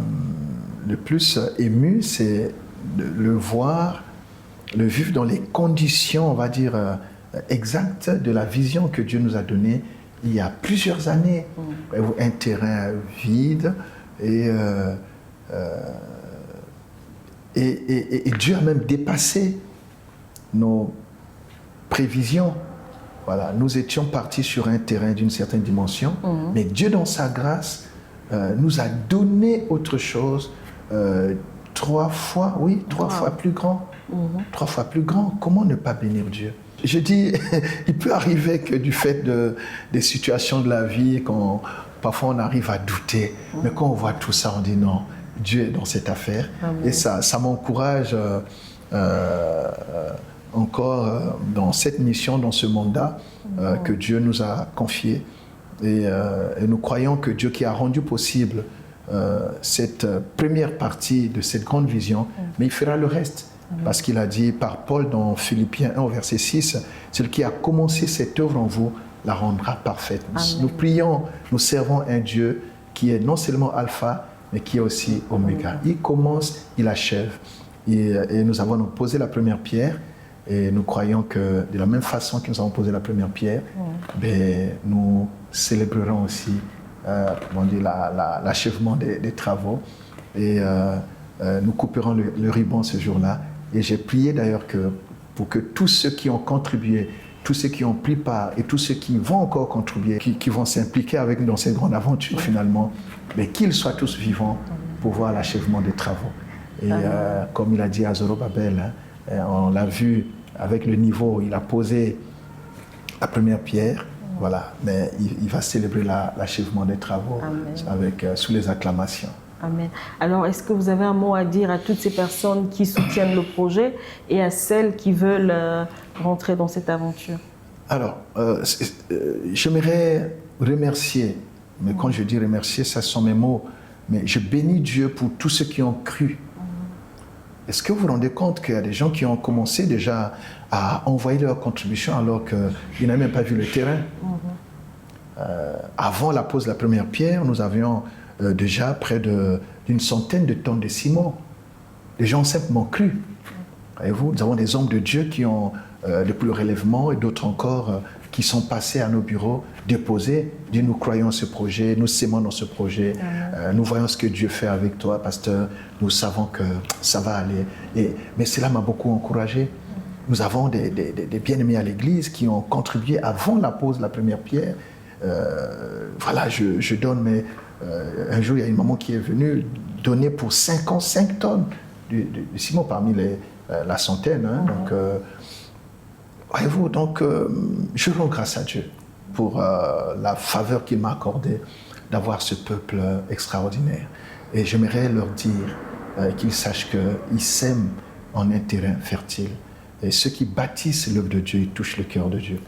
le plus ému, c'est le voir, le vivre dans les conditions, on va dire, exactes de la vision que Dieu nous a donnée il y a plusieurs années. Un terrain vide et Dieu a même dépassé nos prévisions. Voilà, nous étions partis sur un terrain d'une certaine dimension, mais Dieu, dans sa grâce, nous a donné autre chose, trois fois plus grand. 3 fois plus grand. Comment ne pas bénir Dieu? Je dis, il peut arriver que du fait des situations de la vie, parfois on arrive à douter, mais quand on voit tout ça, on dit non, Dieu est dans cette affaire. Amen. Et ça m'encourage encore dans cette mission, dans ce mandat que Dieu nous a confié. Et nous croyons que Dieu qui a rendu possible cette première partie de cette grande vision, mais il fera le reste. Parce qu'il a dit par Paul dans Philippiens 1 verset 6, celui qui a commencé cette œuvre en vous la rendra parfaite. Nous prions, nous servons un Dieu qui est non seulement alpha, mais qui est aussi oméga. Il commence, il achève. Et nous avons posé la première pierre. Et nous croyons que de la même façon que nous avons posé la première pierre, nous célébrerons aussi l'achèvement des travaux. Et nous couperons le ruban ce jour-là. Et j'ai prié d'ailleurs pour que tous ceux qui ont contribué, tous ceux qui ont pris part et tous ceux qui vont encore contribuer, qui vont s'impliquer avec nous dans cette grande aventure finalement, mais qu'ils soient tous vivants pour voir l'achèvement des travaux. Et comme il a dit à Zorobabel, on l'a vu avec le niveau, il a posé la première pierre, voilà, mais il va célébrer l'achèvement des travaux sous les acclamations. Amen. Alors, est-ce que vous avez un mot à dire à toutes ces personnes qui soutiennent le projet et à celles qui veulent rentrer dans cette aventure? Alors, j'aimerais remercier, mais quand je dis remercier, ce sont mes mots, mais je bénis Dieu pour tous ceux qui ont cru. Est-ce que vous vous rendez compte qu'il y a des gens qui ont commencé déjà à envoyer leur contribution alors qu'ils n'avaient même pas vu le terrain? Avant la pose de la première pierre, nous avions déjà près d'une centaine de tonnes de ciment. Les gens ont simplement cru. Voyez-vous, nous avons des hommes de Dieu qui ont, depuis le relèvement, et d'autres encore qui sont passés à nos bureaux, déposés, dit nous croyons ce projet, nous s'aimons dans ce projet, nous voyons ce que Dieu fait avec toi, pasteur, nous savons que ça va aller. Mais cela m'a beaucoup encouragé. Nous avons des bien-aimés à l'église qui ont contribué avant la pose de la première pierre. Voilà, je donne, mais un jour, il y a une maman qui est venue donner pour 55 tonnes de ciment parmi la centaine. Donc, voyez-vous, je rends grâce à Dieu pour la faveur qu'il m'a accordée d'avoir ce peuple extraordinaire. Et j'aimerais leur dire qu'ils sachent qu'ils sèment en un terrain fertile. Et ceux qui bâtissent l'œuvre de Dieu, ils touchent le cœur de Dieu.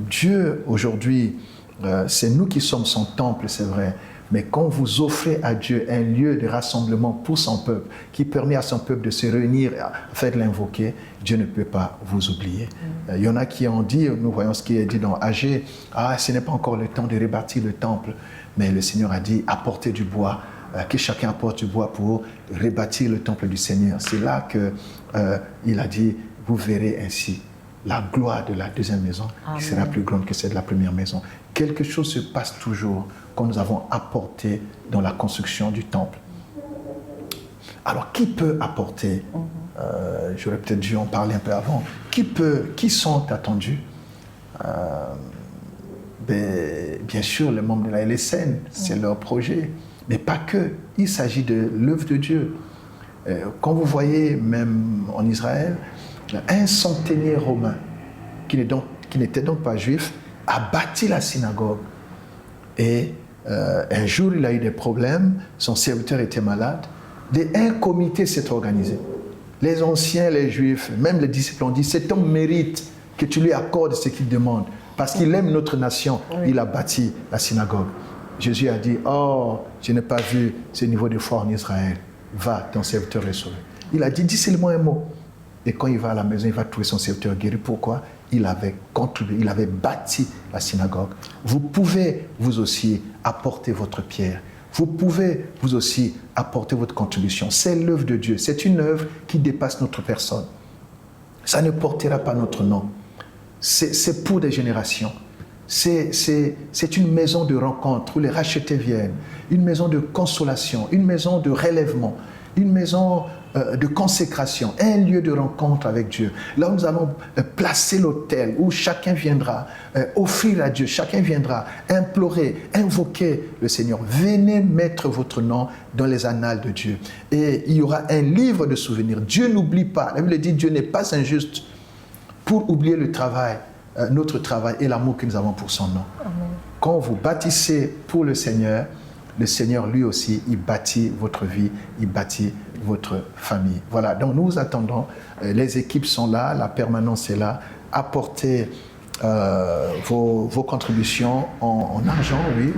Dieu, aujourd'hui, c'est nous qui sommes son temple, c'est vrai. Mais quand vous offrez à Dieu un lieu de rassemblement pour son peuple, qui permet à son peuple de se réunir, afin de l'invoquer, Dieu ne peut pas vous oublier. Il y en a qui ont dit, nous voyons ce qui est dit dans Agé, ce n'est pas encore le temps de rebâtir le temple. Mais le Seigneur a dit, apportez du bois, que chacun apporte du bois pour rebâtir le temple du Seigneur. C'est là qu'il a dit, vous verrez ainsi la gloire de la deuxième maison qui sera plus grande que celle de la première maison. Quelque chose se passe toujours quand nous avons apporté dans la construction du temple. Alors, qui peut apporter J'aurais peut-être dû en parler un peu avant. Qui sont attendus bien sûr, les membres de la LSN, c'est leur projet, mais pas que. Il s'agit de l'œuvre de Dieu. Quand vous voyez, même en Israël, un centenier romain, qui n'était donc pas juif, a bâti la synagogue. Et un jour, il a eu des problèmes, son serviteur était malade, un comité s'est organisé. Les anciens, les juifs, même les disciples ont dit, cet homme mérite que tu lui accordes ce qu'il demande, parce qu'il aime notre nation. Oui. Il a bâti la synagogue. Jésus a dit, oh, je n'ai pas vu ce niveau de foi en Israël. Va, ton serviteur est sauvé. Il a dit, dis seulement un mot. Et quand il va à la maison, il va trouver son serviteur guéri. Pourquoi? Il avait contribué, il avait bâti la synagogue. Vous pouvez, vous aussi, apporter votre pierre. Vous pouvez, vous aussi, apporter votre contribution. C'est l'œuvre de Dieu. C'est une œuvre qui dépasse notre personne. Ça ne portera pas notre nom. C'est pour des générations. C'est une maison de rencontre où les rachetés viennent, une maison de consolation, une maison de relèvement, une maison de consécration, un lieu de rencontre avec Dieu. Là où nous allons placer l'autel, où chacun viendra offrir à Dieu, chacun viendra implorer, invoquer le Seigneur. Venez mettre votre nom dans les annales de Dieu. Et il y aura un livre de souvenirs. Dieu n'oublie pas. La Bible dit, Dieu n'est pas injuste pour oublier le travail, notre travail et l'amour que nous avons pour son nom. Amen. Quand vous bâtissez pour le Seigneur lui aussi, il bâtit votre vie, il bâtit votre famille. Voilà, donc nous attendons, les équipes sont là, la permanence est là, apportez vos contributions en argent, oui,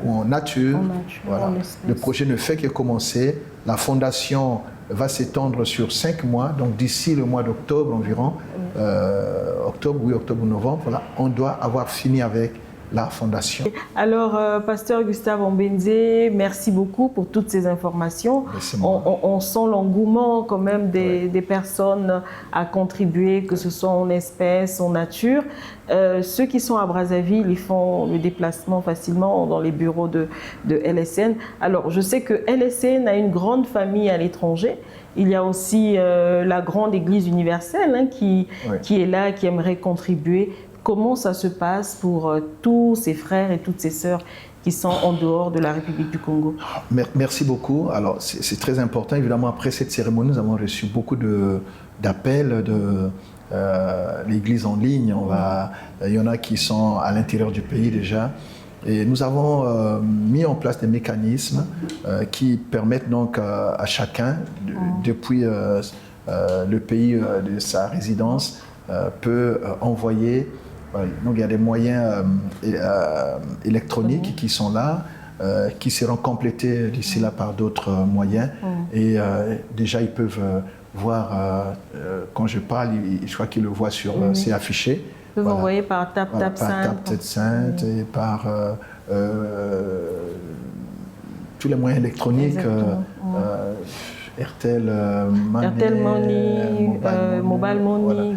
ou en nature. Voilà. Le projet ne fait que commencer, la fondation va s'étendre sur 5 mois, donc d'ici le mois d'octobre environ, octobre ou novembre, voilà, on doit avoir fini avec la fondation. Alors, Pasteur Gustave Ombenzé, merci beaucoup pour toutes ces informations. On sent l'engouement quand même des personnes à contribuer, que ce soit en espèces, en nature. Ceux qui sont à Brazzaville, ils font le déplacement facilement dans les bureaux de LSN. Alors, je sais que LSN a une grande famille à l'étranger. Il y a aussi la grande Église universelle qui est là, qui aimerait contribuer. Comment ça se passe pour tous ces frères et toutes ces sœurs qui sont en dehors de la République du Congo? Merci beaucoup. Alors, c'est très important. Évidemment, après cette cérémonie, nous avons reçu beaucoup d'appels de l'Église en ligne. Il y en a qui sont à l'intérieur du pays déjà. Et nous avons mis en place des mécanismes qui permettent donc à chacun, depuis le pays de sa résidence, peut envoyer. Donc il y a des moyens électroniques qui sont là, qui seront complétés d'ici là par d'autres moyens. Et déjà ils peuvent voir, quand je parle, je crois qu'ils le voient sur ces affichés. Ils peuvent envoyer par TapTapSend et par tous les moyens électroniques, Airtel Money, Mobile Money.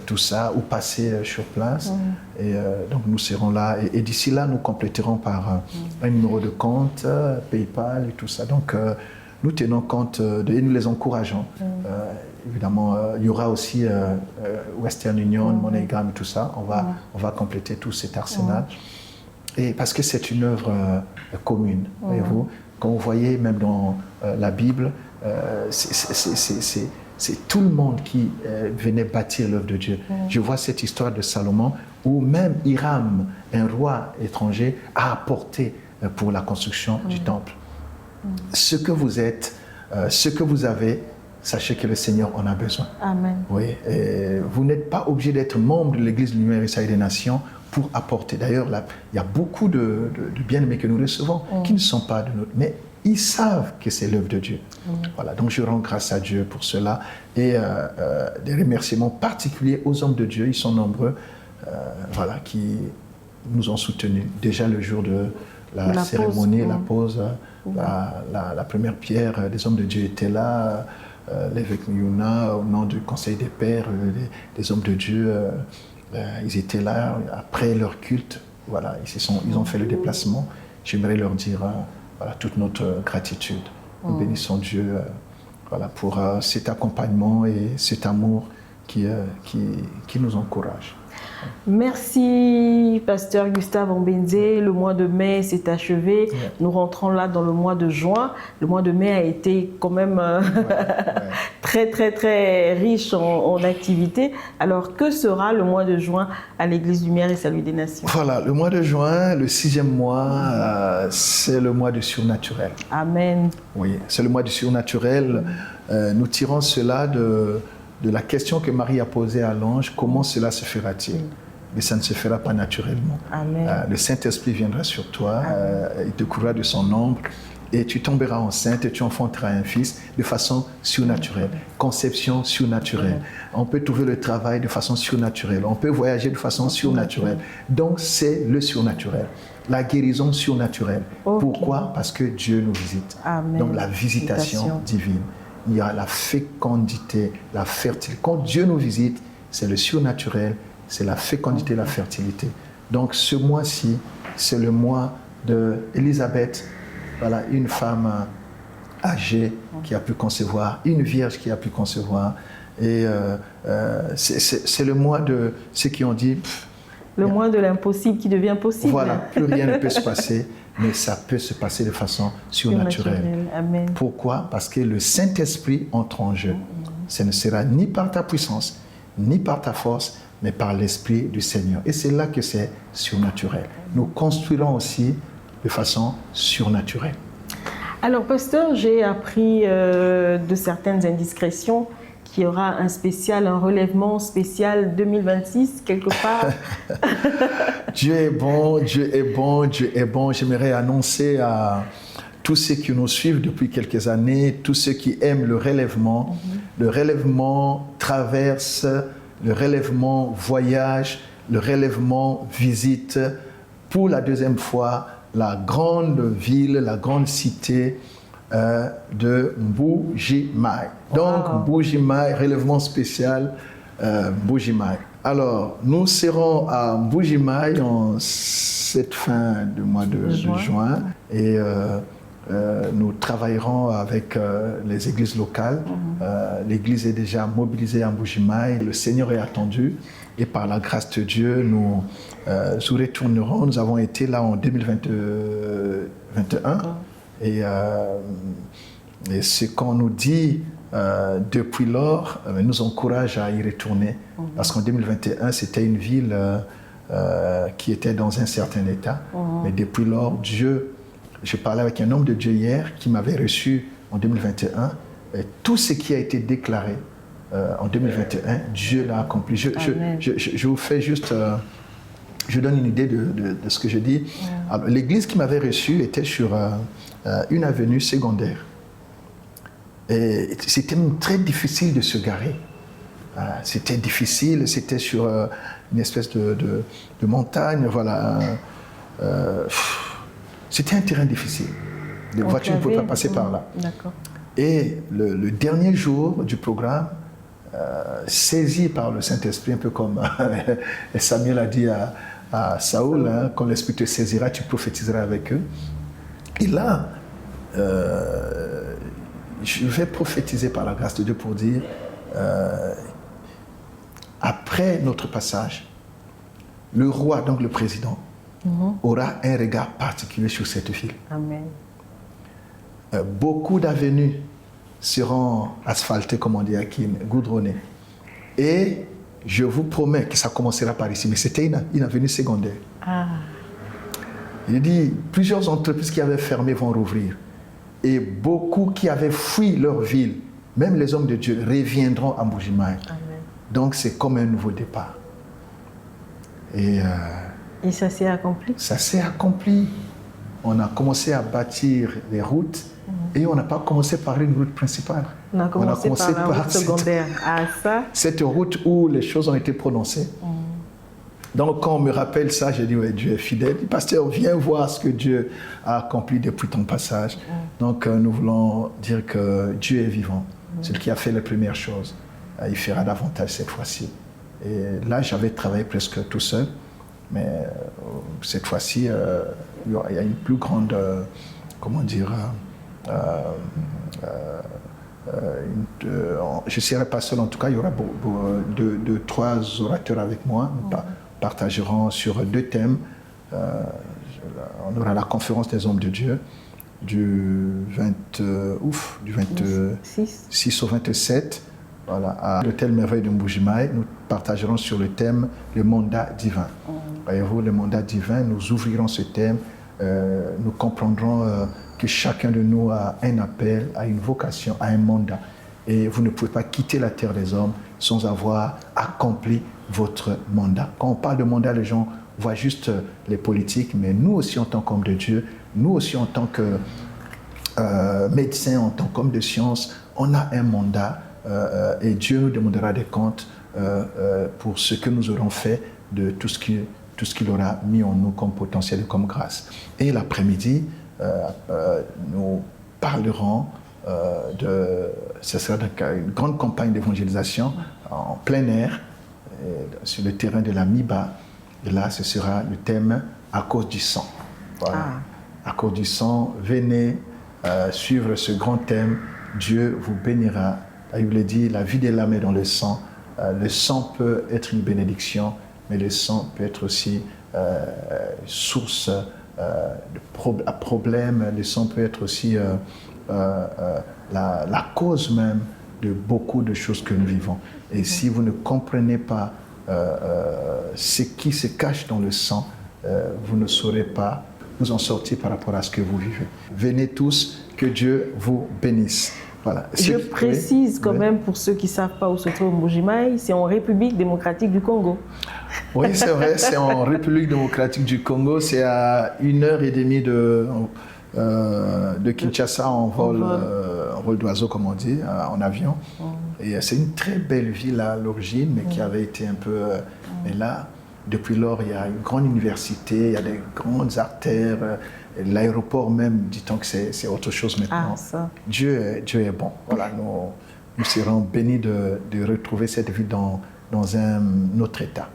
Tout ça, ou passer sur place. Et donc nous serons là. Et d'ici là, nous compléterons par un numéro de compte, PayPal et tout ça. Donc nous tenons compte et nous les encourageons. Évidemment, il y aura aussi Western Union, MoneyGram et tout ça. On va compléter tout cet arsenal. Et parce que c'est une œuvre commune, voyez-vous. Quand vous voyez, même dans la Bible, c'est tout le monde qui venait bâtir l'œuvre de Dieu. Je vois cette histoire de Salomon où même Hiram, un roi étranger, a apporté pour la construction du temple. Ce que vous êtes, ce que vous avez, sachez que le Seigneur en a besoin. Amen. Oui, et vous n'êtes pas obligé d'être membre de l'Église universelle des nations pour apporter. D'ailleurs, il y a beaucoup de bien-aimés que nous recevons qui ne sont pas de notre... Mais ils savent que c'est l'œuvre de Dieu. Voilà, donc je rends grâce à Dieu pour cela. Et des remerciements particuliers aux hommes de Dieu, ils sont nombreux, voilà, qui nous ont soutenus. Déjà le jour de la cérémonie, la pause, la première pierre des hommes de Dieu était là. L'évêque Miyuna, au nom du Conseil des Pères, des hommes de Dieu, ils étaient là. Après leur culte, voilà, ils ont fait le déplacement. J'aimerais leur dire... Voilà, toute notre gratitude. Nous bénissons Dieu voilà, pour cet accompagnement et cet amour qui nous encourage. Merci, pasteur Gustave Ambendze. Le mois de mai s'est achevé. Ouais. Nous rentrons là dans le mois de juin. Le mois de mai a été quand même très, très, très riche en activités. Alors, que sera le mois de juin à l'Église Lumière et Salut des Nations? Voilà, le mois de juin, le 6e mois, c'est le mois du surnaturel. Amen. Oui, c'est le mois du surnaturel. Nous tirons cela de la question que Marie a posée à l'ange, comment cela se fera-t-il? Mais ça ne se fera pas naturellement. Amen. Le Saint-Esprit viendra sur toi, il te couvrira de son ombre, et tu tomberas enceinte et tu enfanteras un fils de façon surnaturelle. Conception surnaturelle. On peut trouver le travail de façon surnaturelle. On peut voyager de façon surnaturelle. Donc c'est le surnaturel. La guérison surnaturelle. Okay. Pourquoi? Parce que Dieu nous visite. Amen. Donc la visitation divine. Il y a la fécondité, la fertilité. Quand Dieu nous visite, c'est le surnaturel, c'est la fécondité, la fertilité. Donc ce mois-ci, c'est le mois d'Élisabeth, voilà, une femme âgée qui a pu concevoir, une vierge qui a pu concevoir. Et c'est le mois de ceux qui ont dit... Le mois de l'impossible qui devient possible. Voilà, plus rien ne peut se passer, mais ça peut se passer de façon surnaturelle. Amen. Pourquoi? Parce que le Saint-Esprit entre en jeu. Ce ne sera ni par ta puissance, ni par ta force, mais par l'Esprit du Seigneur. Et c'est là que c'est surnaturel. Nous construirons aussi de façon surnaturelle. Alors, pasteur, j'ai appris de certaines indiscrétions qu'il y aura un relèvement spécial 2026, quelque part. Dieu est bon, Dieu est bon, Dieu est bon. J'aimerais annoncer à tous ceux qui nous suivent depuis quelques années, tous ceux qui aiment le relèvement. Le relèvement traverse, le relèvement voyage, le relèvement visite pour la deuxième fois la grande ville, la grande cité de Mbuji-Mayi. Donc, Mbuji-Mayi, relèvement spécial Mbuji-Mayi. Alors, nous serons à Mbuji-Mayi en cette fin du mois de juin et nous travaillerons avec les églises locales. L'église est déjà mobilisée à Mbuji-Mayi. Le Seigneur est attendu et par la grâce de Dieu, nous retournerons. Nous avons été là en 2021. Et ce qu'on nous dit depuis lors nous encourage à y retourner. Parce qu'en 2021, c'était une ville qui était dans un certain état. Mais depuis lors, Dieu, je parlais avec un homme de Dieu hier qui m'avait reçu en 2021. Et tout ce qui a été déclaré en 2021, Dieu l'a accompli. Je vous fais juste... je donne une idée de ce que je dis. L'église qui m'avait reçu était sur une avenue secondaire. Et c'était très difficile de se garer. C'était difficile, c'était sur une espèce de montagne. Voilà. C'était un terrain difficile. Les voitures ne pouvaient pas passer par là. Et le dernier jour du programme, saisi par le Saint-Esprit, un peu comme Samuel a dit à Saoul, quand l'Esprit te saisira, tu prophétiseras avec eux. Et là, je vais prophétiser par la grâce de Dieu pour dire, après notre passage, le roi, donc le président, aura un regard particulier sur cette ville. Amen. Beaucoup d'avenues seront asphaltées, comme on dit à Kin, goudronnées. Et je vous promets que ça commencera par ici, mais c'était une avenue secondaire. Il dit, plusieurs entreprises qui avaient fermé vont rouvrir. Et beaucoup qui avaient fui leur ville, même les hommes de Dieu, reviendront à Mbuji-Mayi. Donc c'est comme un nouveau départ. Et ça s'est accompli? Ça s'est accompli. On a commencé à bâtir les routes et on n'a pas commencé par une route principale. On a commencé par une route secondaire. Cette route où les choses ont été prononcées. Donc quand on me rappelle ça, je dis, ouais, Dieu est fidèle. Pasteur, viens voir ce que Dieu a accompli depuis ton passage. Donc nous voulons dire que Dieu est vivant. Celui qui a fait les premières choses, il fera davantage cette fois-ci. Et là, j'avais travaillé presque tout seul. Mais cette fois-ci, il y a une plus grande, comment dire, Je ne serai pas seul, en tout cas, il y aura 3 orateurs avec moi. Nous partagerons sur 2 thèmes. On aura la conférence des hommes de Dieu du 26 au 27. Voilà, à l'hôtel Merveille de Mbujimaï, nous partagerons sur le thème le mandat divin. Voyez-vous, le mandat divin, nous ouvrirons ce thème, nous comprendrons que chacun de nous a un appel, a une vocation, a un mandat. Et vous ne pouvez pas quitter la terre des hommes sans avoir accompli votre mandat. Quand on parle de mandat, les gens voient juste les politiques, mais nous aussi en tant qu'hommes de Dieu, nous aussi en tant que médecins, en tant qu'hommes de science, on a un mandat. Et Dieu nous demandera des comptes pour ce que nous aurons fait de tout ce qu'il aura mis en nous comme potentiel et comme grâce. Et l'après-midi, nous parlerons ce sera une grande campagne d'évangélisation en plein air, sur le terrain de la Miba. Et là, ce sera le thème « À cause du sang ». Voilà. À cause du sang, venez suivre ce grand thème. Dieu vous bénira. Il vous l'a dit, la vie de l'âme est dans le sang. Le sang peut être une bénédiction, mais le sang peut être aussi source de problèmes. Le sang peut être aussi la cause même de beaucoup de choses que nous vivons. Et si vous ne comprenez pas ce qui se cache dans le sang, vous ne saurez pas vous en sortir par rapport à ce que vous vivez. Venez tous, que Dieu vous bénisse. Voilà. Je précise quand même pour ceux qui ne savent pas où se trouve Mbujimaï, c'est en République démocratique du Congo. Oui, c'est vrai, c'est en République démocratique du Congo. C'est à 1h30 de Kinshasa en vol d'oiseau, comme on dit, en avion. Et c'est une très belle ville à l'origine, mais qui avait été un peu... Mais là, depuis lors, il y a une grande université, il y a des grandes artères. L'aéroport même, dit-on que c'est autre chose maintenant. Dieu est bon. Voilà, nous serons bénis de retrouver cette vie dans un autre état.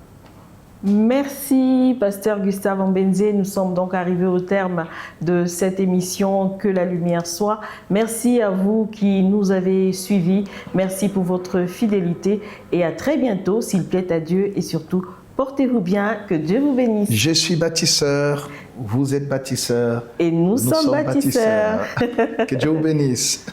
Merci, Pasteur Gustave Mbenze. Nous sommes donc arrivés au terme de cette émission Que la lumière soit. Merci à vous qui nous avez suivis. Merci pour votre fidélité et à très bientôt, s'il plaît à Dieu, et surtout, portez-vous bien, que Dieu vous bénisse. Je suis bâtisseur, vous êtes bâtisseur. Et nous sommes bâtisseurs. Que Dieu vous bénisse.